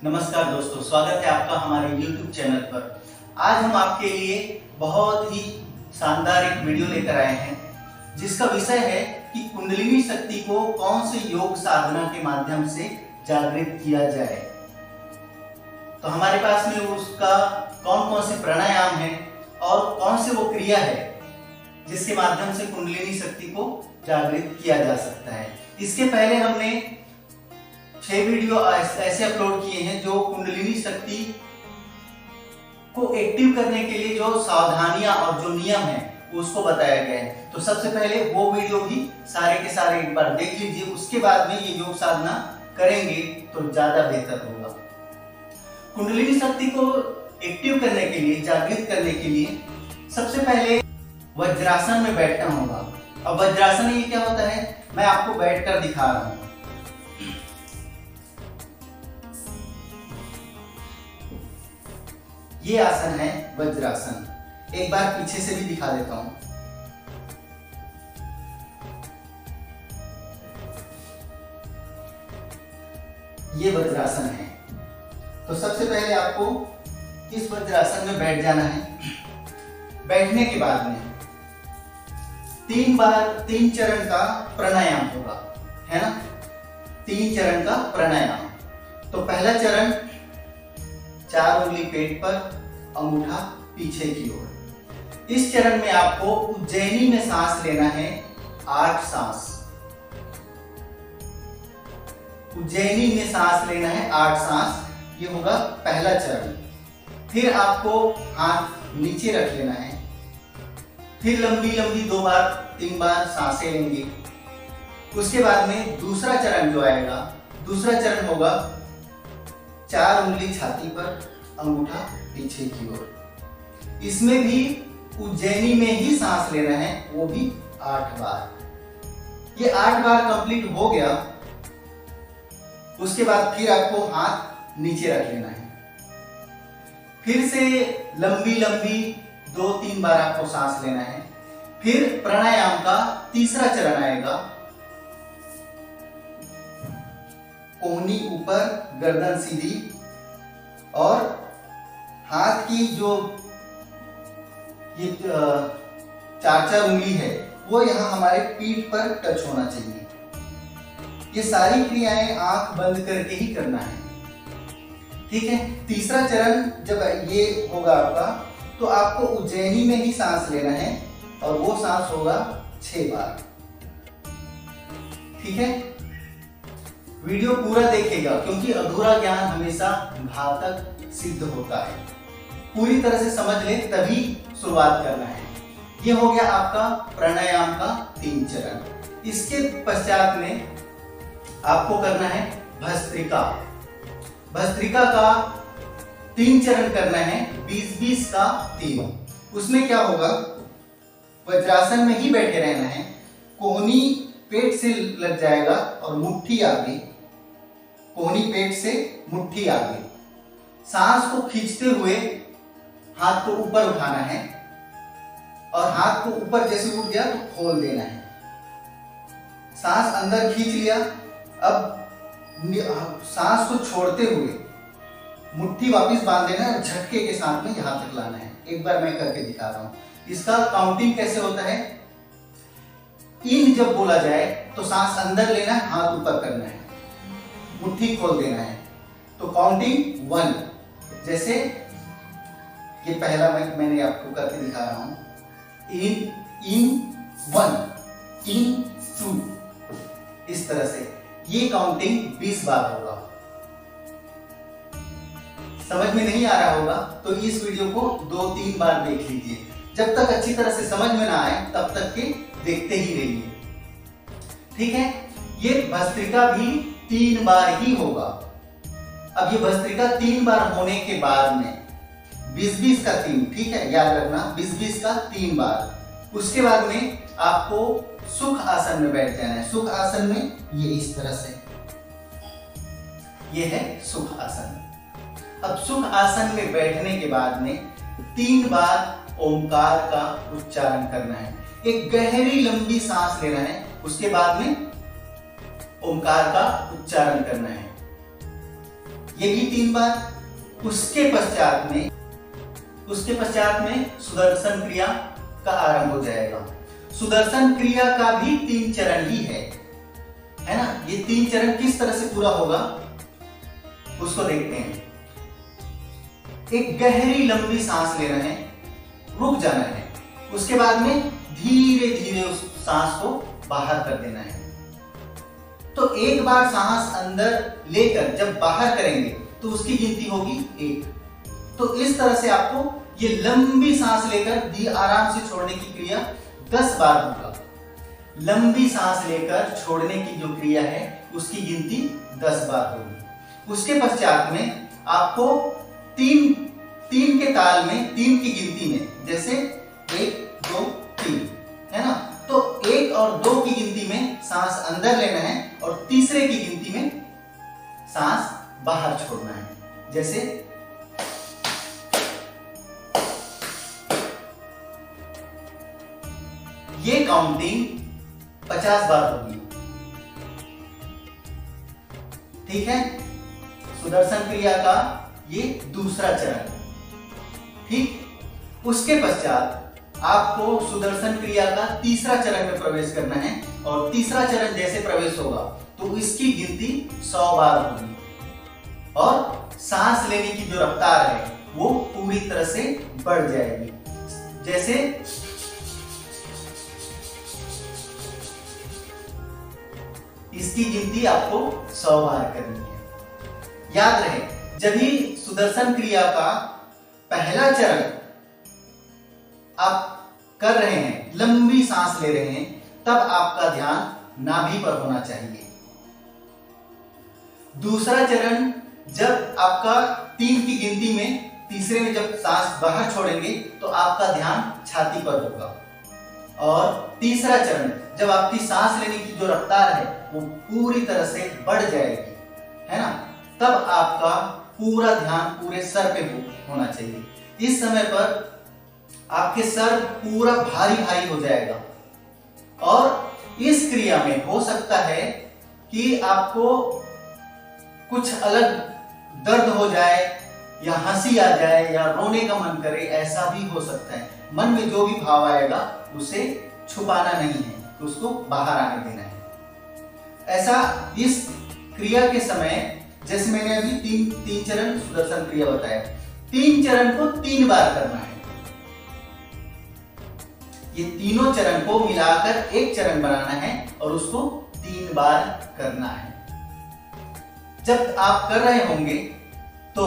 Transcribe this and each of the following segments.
नमस्कार दोस्तों, स्वागत है आपका हमारे YouTube चैनल पर। आज हम आपके लिए बहुत ही शानदार एक वीडियो लेकर आए हैं जिसका विषय है कि कुंडलिनी शक्ति को कौन से योग साधना के माध्यम से जागृत किया जाए। तो हमारे पास में उसका कौन कौन से प्राणायाम है और कौन से वो क्रिया है जिसके माध्यम से कुंडलिनी शक्ति को जागृत किया जा सकता है। इसके पहले हमने 6 वीडियो ऐसे अपलोड किए हैं जो कुंडलिनी शक्ति को एक्टिव करने के लिए जो सावधानियां और जो नियम है उसको बताया गया है। तो सबसे पहले वो वीडियो भी सारे के सारे एक बार देख लीजिए, उसके बाद में ये योग साधना करेंगे तो ज्यादा बेहतर होगा। कुंडलिनी शक्ति को एक्टिव करने के लिए, जागृत करने के लिए सबसे पहले वज्रासन में बैठना होगा। अब वज्रासन ये क्या होता है, मैं आपको बैठकर दिखा रहा हूं। ये आसन है वज्रासन। एक बार पीछे से भी दिखा देता हूं। ये वज्रासन है। तो सबसे पहले आपको इस वज्रासन में बैठ जाना है। बैठने के बाद में 3 चरण का प्राणायाम होगा, है ना। 3 चरण का प्राणायाम। तो पहला चरण 4 उंगली पेट पर, अंगूठा पीछे की ओर। इस चरण में आपको उज्जैनी में सांस लेना है 8 सांस। उज्जैनी में सांस लेना है 8 सांस। ये होगा पहला चरण। फिर आपको हाथ नीचे रख लेना है। फिर लंबी लंबी 2 बार 3 बार सांसें लेंगे। उसके बाद में दूसरा चरण जो आएगा, दूसरा चरण होगा 4 उंगली छाती पर, अंगूठा पीछे की ओर। इसमें भी उज्जैनी में ही सांस लेना है, वो भी 8 बार। ये 8 बार कंप्लीट हो गया। उसके बाद फिर आपको हाथ नीचे रख लेना है। फिर से लंबी लंबी 2-3 बार आपको सांस लेना है। फिर प्राणायाम का तीसरा चरण आएगा। कोहनी ऊपर, गर्दन सीधी, और हाथ की जो ये 4 उंगली है वो यहाँ हमारे पीठ पर टच होना चाहिए। ये सारी क्रियाएं आंख बंद करके ही करना है, ठीक है। तीसरा चरण जब ये होगा आपका, तो आपको उज्जैनी में ही सांस लेना है और वो सांस होगा 6 बार, ठीक है। वीडियो पूरा देखिएगा क्योंकि अधूरा ज्ञान हमेशा घातक सिद्ध होता है। पूरी तरह से समझ ले तभी शुरुआत करना है। ये हो गया आपका प्राणायाम का 3 चरण। इसके पश्चात में आपको करना है भस्त्रिका। भस्त्रिका का 3 चरण करना है, 20-20 का 3। उसमें क्या होगा, वज्रासन में ही बैठे रहना है। कोहनी पेट से लग जाएगा और मुट्ठी आगे, कोहनी पेट से मुट्ठी आगे। सांस को खींचते हुए हाथ को ऊपर उठाना है और हाथ को ऊपर जैसे उठ गया तो खोल देना है। सांस अंदर खींच लिया। अब सांस को छोड़ते हुए मुट्ठी वापस बांध देना है और झटके के साथ में यहां तक लाना है। एक बार मैं करके दिखा रहा हूं। इसका काउंटिंग कैसे होता है, इन जब बोला जाए तो सांस अंदर लेना है, हाथ ऊपर करना है, मुट्ठी खोल देना है। तो काउंटिंग 1, जैसे ये पहला मैंने आपको करके दिखा रहा हूं। इन 1, इन 2, इस तरह से ये काउंटिंग 20 बार होगा। समझ में नहीं आ रहा होगा तो इस वीडियो को 2-3 बार देख लीजिए। जब तक अच्छी तरह से समझ में ना आए तब तक के देखते ही रहिए, ठीक है। ये भस्त्रिका भी 3 बार ही होगा। अब ये भस्त्रिका 3 बार होने के बाद में 20-20 का 3, ठीक है, याद रखना, 20-20 का 3 बार। उसके बाद में आपको सुख आसन में बैठ जाना है। सुख आसन में ये इस तरह से, ये है सुख आसन। अब सुख आसन में बैठने के बाद में 3 बार ओंकार का उच्चारण करना है। एक गहरी लंबी सांस लेना है, उसके बाद में ओंकार का उच्चारण करना है। ये भी 3 बार। उसके पश्चात में सुदर्शन क्रिया का आरंभ हो जाएगा। सुदर्शन क्रिया का भी 3 चरण ही है ना। ये 3 चरण किस तरह से पूरा होगा उसको देखते हैं। एक गहरी लंबी सांस लेना है, रुक जाना है, उसके बाद में धीरे धीरे उस सांस को बाहर कर देना है। तो एक बार सांस अंदर लेकर जब बाहर करेंगे तो उसकी गिनती होगी 1। तो इस तरह से आपको ये लंबी सांस लेकर आराम से छोड़ने की क्रिया 10 बार होगा। लंबी सांस लेकर छोड़ने की जो क्रिया है उसकी गिनती 10 बार होगी। उसके पश्चात में आपको 3 के ताल में 3 की गिनती में, जैसे 1 2 3 है ना, तो 1 और 2 की गिनती में सांस अंदर लेना है और तीसरे की गिनती में सांस बाहर छोड़ना है। जैसे ये काउंटिंग 50 बार होगी। ठीक है, सुदर्शन क्रिया का ये दूसरा चरण। ठीक, उसके पश्चात आपको सुदर्शन क्रिया का तीसरा चरण में प्रवेश करना है और तीसरा चरण जैसे प्रवेश होगा तो इसकी गिनती 100 बार होगी और सांस लेने की जो रफ्तार है वो पूरी तरह से बढ़ जाएगी। जैसे इसकी गिनती आपको 100 बार करनी है। याद रहे, जब भी सुदर्शन क्रिया का पहला चरण आप कर रहे हैं, लंबी सांस ले रहे हैं, तब आपका ध्यान नाभि पर होना चाहिए। दूसरा चरण जब आपका 3 की गिनती में तीसरे में जब सांस बाहर छोड़ेंगे तो आपका ध्यान छाती पर होगा। और तीसरा चरण जब आपकी सांस लेने की जो रफ्तार है वो पूरी तरह से बढ़ जाएगी, है ना, तब आपका पूरा ध्यान पूरे सर पे होना चाहिए। इस समय पर आपके सर पूरा भारी भारी हो जाएगा और इस क्रिया में हो सकता है कि आपको कुछ अलग दर्द हो जाए या हंसी आ जाए या रोने का मन करे, ऐसा भी हो सकता है। मन में जो भी भाव आएगा उसे छुपाना नहीं है, उसको बाहर आने देना है। ऐसा इस क्रिया के समय, जैसे मैंने अभी तीन चरण सुदर्शन क्रिया बताया, 3 चरण को 3 बार करना है। ये तीनों चरण को मिलाकर एक चरण बनाना है और उसको 3 बार करना है। जब आप कर रहे होंगे तो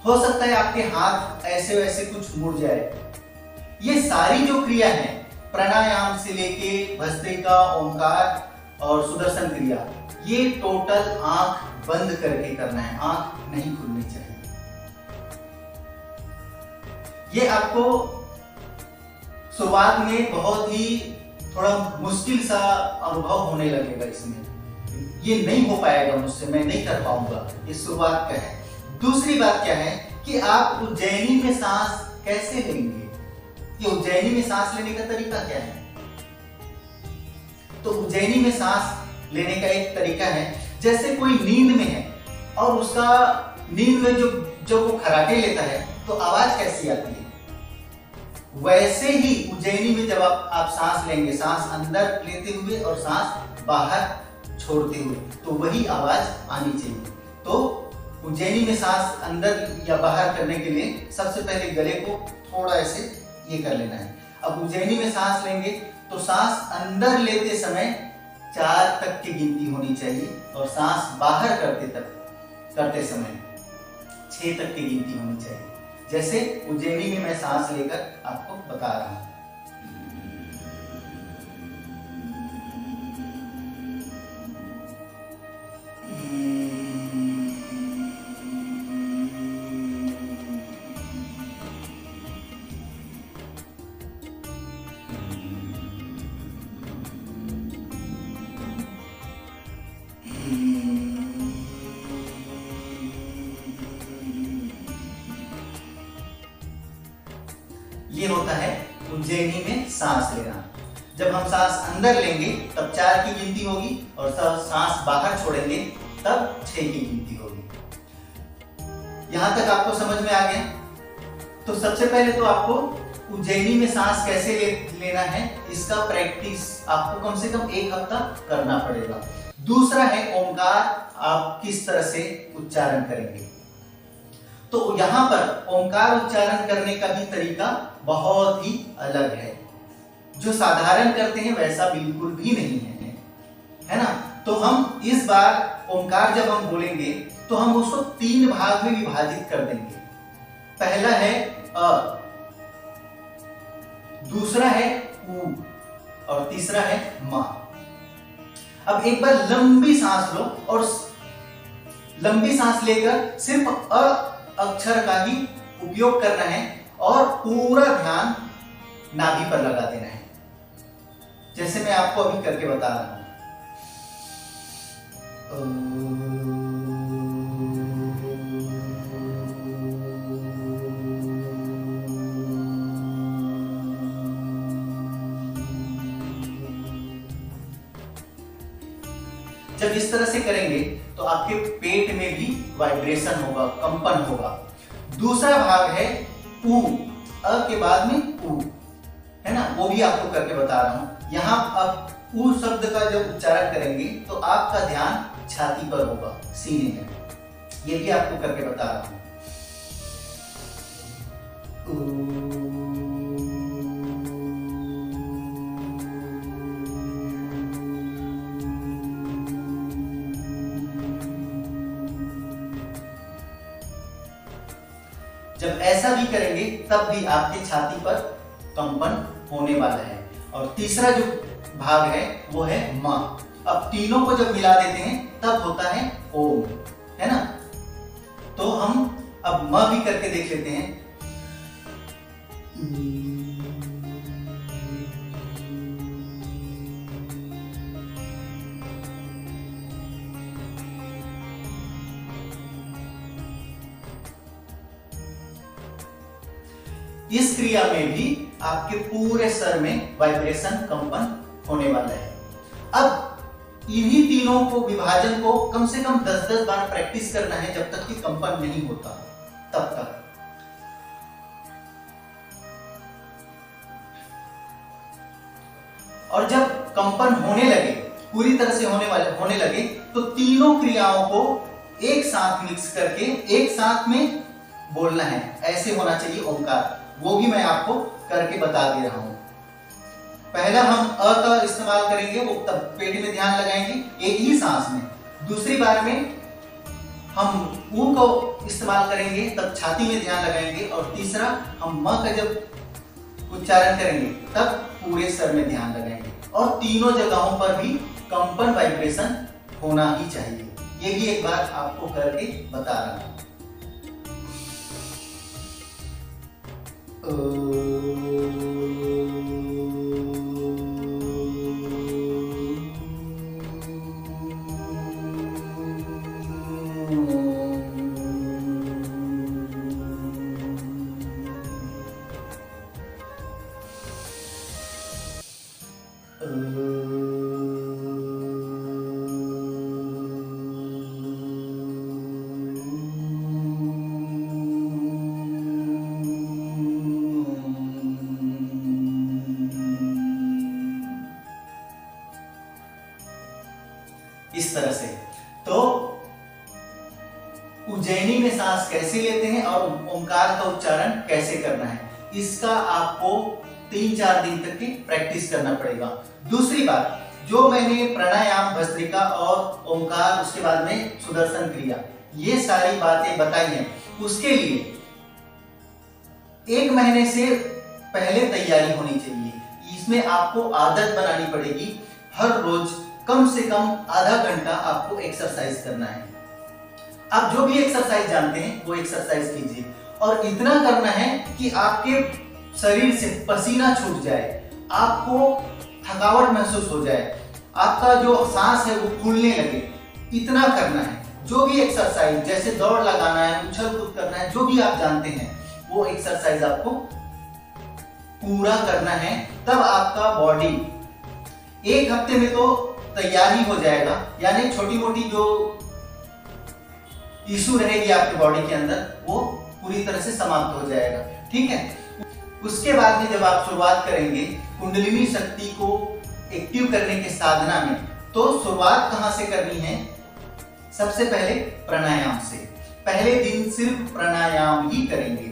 हो सकता है आपके हाथ ऐसे वैसे कुछ मुड़ जाए। ये सारी जो क्रिया है, प्राणायाम से लेके भस्त्रिका, ओंकार और सुदर्शन क्रिया, ये टोटल आंख बंद करके करना है, आंख नहीं खुलनी चाहिए। ये आपको शुरुआत में बहुत ही थोड़ा मुश्किल सा अनुभव होने लगेगा। इसमें ये नहीं हो पाएगा मुझसे, मैं नहीं कर पाऊंगा, ये शुरुआत का है। दूसरी बात क्या है कि आप उज्जैनी में सांस कैसे लेंगे, ये उज्जैनी में सांस लेने का तरीका क्या है। तो उज्जैनी में सांस लेने का एक तरीका है, जैसे कोई नींद में है और उसका नींद में जो वो खराटे लेता है तो आवाज कैसी आती है, वैसे ही उज्जैनी में जब आप सांस लेंगे, सांस अंदर लेते हुए और सांस बाहर छोड़ते हुए, तो वही आवाज आनी चाहिए। तो उज्जैनी में सांस अंदर या बाहर करने के लिए सबसे पहले गले को थोड़ा ऐसे ये कर लेना है। अब उज्जैनी में सांस लेंगे तो सांस अंदर लेते समय 4 तक की गिनती होनी चाहिए और सांस बाहर करते समय 6 तक की गिनती होनी चाहिए। जैसे उज्जैनी में मैं सांस लेकर आपको बता रहा हूं। ये होता है उज्जैनी में सांस लेना। जब हम सांस अंदर लेंगे तब 4 की गिनती होगी और सांस बाहर छोड़ेंगे तब 6 की गिनती होगी। यहां तक आपको समझ में आ गया? तो सबसे पहले तो आपको उज्जैनी में सांस कैसे लेना है इसका प्रैक्टिस आपको कम से कम 1 हफ्ता करना पड़ेगा। दूसरा है ओंकार आप किस तरह से उच्चारण करेंगे। तो यहाँ पर ओंकार उच्चारण करने का भी तरीका बहुत ही अलग है। जो साधारण करते हैं वैसा बिल्कुल भी नहीं है ना। तो हम इस बार ओंकार जब हम बोलेंगे तो हम उसको 3 भाग में विभाजित कर देंगे। पहला है अ, दूसरा है उ और तीसरा है म। अब एक बार लंबी सांस लो और लंबी सांस लेकर सिर्फ अ अक्षर का ही उपयोग करना है और पूरा ध्यान नाभि पर लगा देना है, जैसे मैं आपको अभी करके बता रहा हूं। जब इस तरह से करेंगे तो आपके पेट में भी वाइब्रेशन होगा, कंपन होगा। दूसरा भाग है उ, अ के बाद में उ, है ना, वो भी आपको करके बता रहा हूं। यहां अब उ शब्द का जब उच्चारण करेंगे तो आपका ध्यान छाती पर होगा, सीने में। ये भी आपको करके बता रहा हूं। जब ऐसा भी करेंगे तब भी आपके छाती पर कंपन होने वाला है। और तीसरा जो भाग है वो है म। अब तीनों को जब मिला देते हैं तब होता है ओम, है ना। तो हम अब म भी करके देख लेते हैं। इस क्रिया में भी आपके पूरे सर में वाइब्रेशन, कंपन होने वाला है। अब इन्हीं तीनों को विभाजन को कम से कम 10-10 बार प्रैक्टिस करना है जब तक कि कंपन नहीं होता तब तक। और जब कंपन होने लगे, पूरी तरह से होने लगे तो तीनों क्रियाओं को एक साथ मिक्स करके एक साथ में बोलना है। ऐसे होना चाहिए ओंकार, वो भी मैं आपको करके बता दे रहा हूं। पहला हम अ का इस्तेमाल करेंगे, वो तब पेट में ध्यान लगाएंगे एक ही सांस में। दूसरी बार में हम ऊ को इस्तेमाल करेंगे तब छाती में ध्यान लगाएंगे। और तीसरा हम म का जब उच्चारण करेंगे तब पूरे सर में ध्यान लगाएंगे। और तीनों जगहों पर भी कंपन, वाइब्रेशन होना ही चाहिए। ये भी एक बार आपको करके बता रहा हूं। इस तरह से तो उज्जैनी में सांस कैसे लेते हैं और ओंकार का उच्चारण कैसे करना है, इसका आपको 3-4 दिन तक की प्रैक्टिस करना पड़ेगा। दूसरी बात, जो मैंने प्राणायाम, भस्त्रिका और ओंकार, उसके बाद में सुदर्शन क्रिया, ये सारी बातें बताई हैं, उसके लिए 1 महीने से पहले तैयारी होनी चाहिए। इसमें आपको आदत बनानी पड़ेगी। हर रोज कम से कम आधा घंटा आपको एक्सरसाइज करना है। आप जो भी एक्सरसाइज जानते हैं वो एक्सरसाइज कीजिए और इतना करना है कि आपके शरीर से पसीना छूट जाए, आपको थकावट महसूस हो जाए, आपका जो सांस है वो फूलने लगे। इतना करना है। जो भी एक्सरसाइज, जैसे दौड़ लगाना है, उछल कूद करना है, जो भी आप जानते हैं वो एक्सरसाइज आपको पूरा करना है। तब आपका बॉडी 1 हफ्ते में तो तैयार ही हो जाएगा। यानी छोटी मोटी जो इशू रहेगी आपके बॉडी के अंदर, वो पूरी तरह से समाप्त हो जाएगा। ठीक है, उसके बाद में जब आप शुरुआत करेंगे कुंडलिनी शक्ति को एक्टिव करने के साधना में, तो शुरुआत कहां से करनी है? सबसे पहले प्राणायाम से। पहले दिन सिर्फ प्राणायाम ही करेंगे,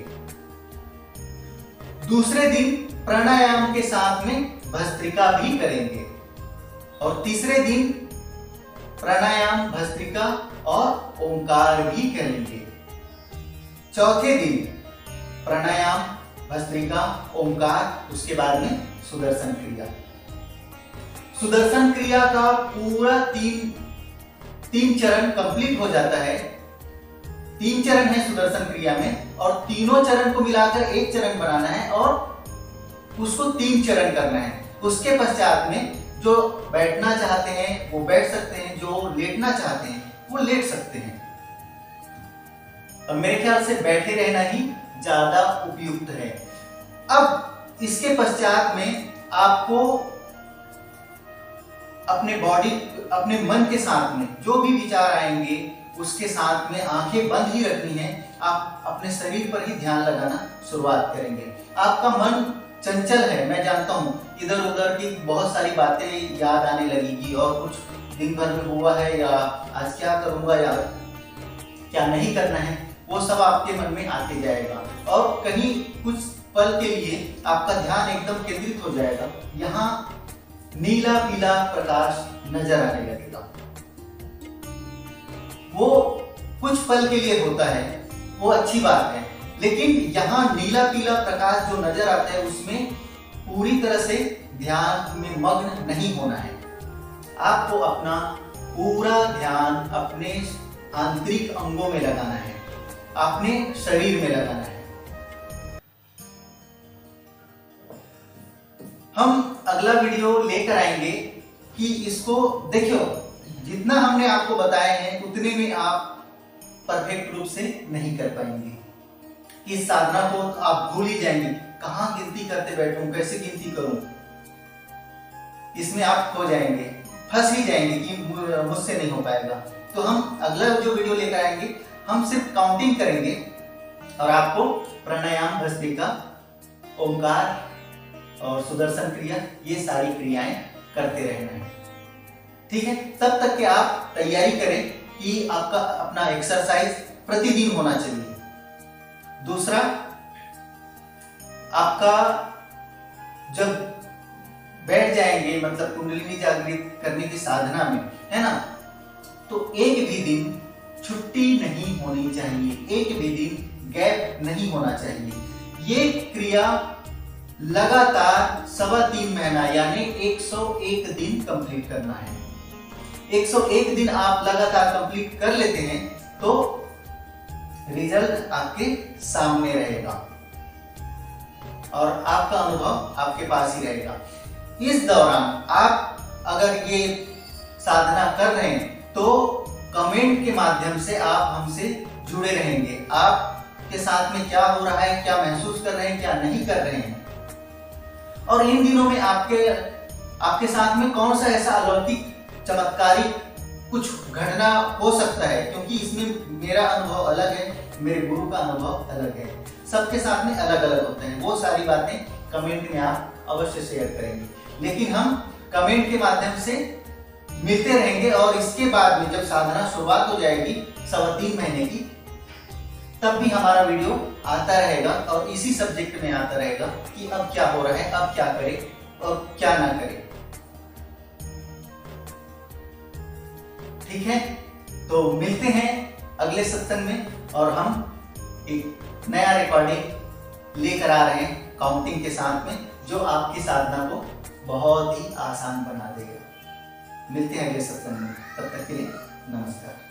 दूसरे दिन प्राणायाम के साथ में भस्त्रिका भी करेंगे, और तीसरे दिन प्राणायाम, भस्त्रिका और ओंकार भी करेंगे। चौथे दिन प्राणायाम, भस्त्रिका, ओंकार, उसके बाद में सुदर्शन क्रिया। सुदर्शन क्रिया का पूरा तीन चरण कंप्लीट हो जाता है। 3 चरण है सुदर्शन क्रिया में, और तीनों चरण को मिलाकर एक चरण बनाना है और उसको 3 चरण करना है। उसके पश्चात में जो बैठना चाहते हैं वो बैठ सकते हैं, जो लेटना चाहते हैं वो लेट सकते हैं। और मेरे ख्याल से बैठे रहना ही ज्यादा उपयुक्त है। अब इसके पश्चात में आपको अपने मन के साथ में जो भी विचार आएंगे उसके साथ में आंखें बंद ही रखनी है। आप अपने शरीर पर ही ध्यान लगाना शुरुआत करेंगे। आपका मन चंचल है, मैं जानता हूँ, इधर उधर की बहुत सारी बातें याद आने लगेगी, और कुछ दिन भर में हुआ है या आज क्या करूंगा या क्या नहीं करना है, वो सब आपके मन में आते जाएगा, और कहीं कुछ पल के लिए आपका ध्यान एकदम केंद्रित हो जाएगा। यहाँ नीला पीला प्रकाश नजर आने लगेगा। वो कुछ पल के लिए होता है, वो अच्छी बात है, लेकिन यहाँ नीला पीला प्रकाश जो नजर आता है उसमें पूरी तरह से ध्यान में मग्न नहीं होना है। आपको अपना पूरा ध्यान अपने आंतरिक अंगों में लगाना है, अपने शरीर में लगाना है। हम अगला वीडियो लेकर आएंगे कि इसको देखियो, जितना हमने आपको बताया है उतने में आप परफेक्ट रूप से नहीं कर पाएंगे। इस साधना को आप भूल ही जाएंगे, कहां गिनती करते बैठूं, कैसे गिनती करूं, इसमें आप खो जाएंगे, फंस ही जाएंगे कि मुझसे नहीं हो पाएगा। तो हम अगला जो वीडियो लेकर आएंगे हम सिर्फ काउंटिंग करेंगे और आपको प्राणायाम, भस्त्रिका, ओंकार और सुदर्शन क्रिया, ये सारी क्रियाएं करते रहना है। ठीक है, तब तक के आप तैयारी करें कि आपका अपना एक्सरसाइज प्रतिदिन होना चाहिए। दूसरा, आपका जब बैठ जाएंगे, मतलब कुंडलिनी जागृत करने की साधना में, है ना, तो एक भी दिन छुट्टी नहीं होनी चाहिए, एक भी दिन गैप नहीं होना चाहिए। ये क्रिया लगातार 3.25 महीना यानी 101 दिन कंप्लीट करना है। 101 दिन आप लगातार कंप्लीट कर लेते हैं तो रिजल्ट आपके सामने रहेगा और आपका अनुभव आपके पास ही रहेगा। इस दौरान आप अगर ये साधना कर रहे हैं तो कमेंट के माध्यम से आप हमसे जुड़े रहेंगे। आपके साथ में क्या हो रहा है, क्या महसूस कर रहे हैं, क्या नहीं कर रहे हैं, और इन दिनों में आपके साथ में कौन सा ऐसा अलौकिक चमत्कारिक कुछ घटना हो सकता है, क्योंकि इसमें मेरा अनुभव अलग है, मेरे गुरु का अनुभव अलग है, सबके साथ में अलग अलग होते हैं। वो सारी बातें कमेंट में आप अवश्य शेयर करेंगे। लेकिन हम कमेंट के माध्यम से मिलते रहेंगे और इसके बाद में जब साधना शुरुआत हो जाएगी 3.25 महीने की, तब भी हमारा वीडियो आता रहेगा और इसी सब्जेक्ट में आता रहेगा कि अब क्या हो रहा है, अब क्या करें और क्या ना करें। ठीक है, तो मिलते हैं अगले सत्संग में और हम एक नया रिकॉर्डिंग लेकर आ रहे हैं काउंटिंग के साथ में, जो आपकी साधना को बहुत ही आसान बना देगा। मिलते हैं अगले सत्संग में, तब तक के लिए नमस्कार।